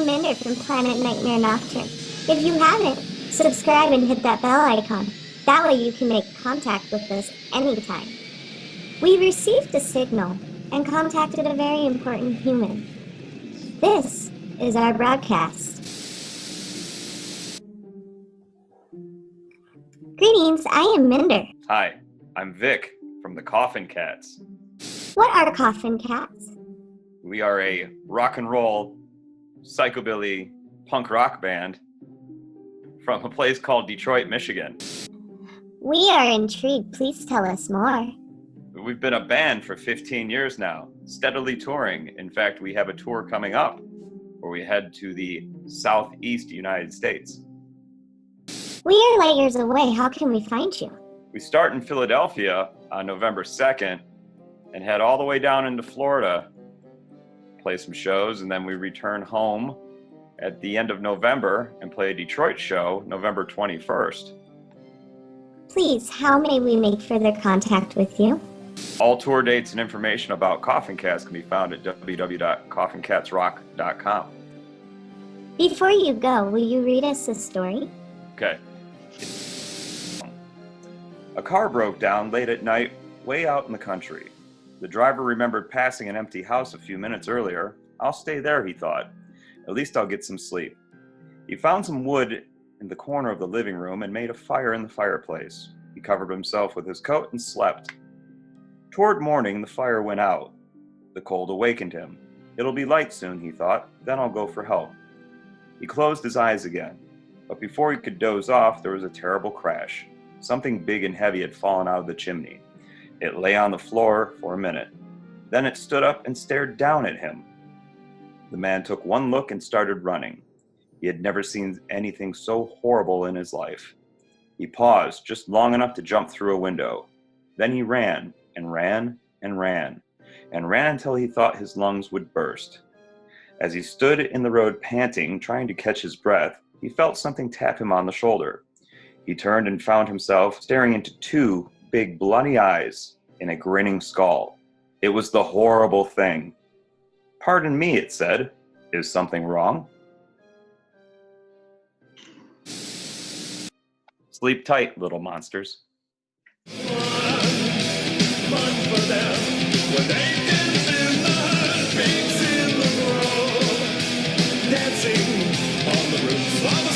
I'm Minder from Planet Nightmare Nocturne. If you haven't, subscribe and hit that bell icon. That way you can make contact with us anytime. We received a signal and contacted a very important human. This is our broadcast. Greetings, I am Minder. Hi, I'm Vic from the Koffin Kats. What are Koffin Kats? We are a rock and roll, psychobilly, punk rock band from a place called Detroit, Michigan. We are intrigued. Please tell us more. We've been a band for 15 years now, steadily touring. In fact, we have a tour coming up where we head to the southeast United States. We are light years away. How can we find you? We start in Philadelphia on November 2nd and head all the way down into Florida, play some shows, and then we return home at the end of November and play a Detroit show November 21st. Please, how may we make further contact with you? All tour dates and information about Koffin Kats can be found at www.koffinkatsrock.com. Before you go, will you read us a story? Okay. A car broke down late at night way out in the country. The driver remembered passing an empty house a few minutes earlier. I'll stay there, he thought. At least I'll get some sleep. He found some wood in the corner of the living room and made a fire in the fireplace. He covered himself with his coat and slept. Toward morning, the fire went out. The cold awakened him. It'll be light soon, he thought. Then I'll go for help. He closed his eyes again. But before he could doze off, there was a terrible crash. Something big and heavy had fallen out of the chimney. It lay on the floor for a minute. Then it stood up and stared down at him. The man took one look and started running. He had never seen anything so horrible in his life. He paused just long enough to jump through a window. Then he ran and ran and ran and ran until he thought his lungs would burst. As he stood in the road panting, trying to catch his breath, he felt something tap him on the shoulder. He turned and found himself staring into two big bloody eyes in a grinning skull. It was the horrible thing. "Pardon me," it said. "Is something wrong?" Sleep tight, little monsters. Fun for them when they dance in the beats in the road, dancing on the roofs of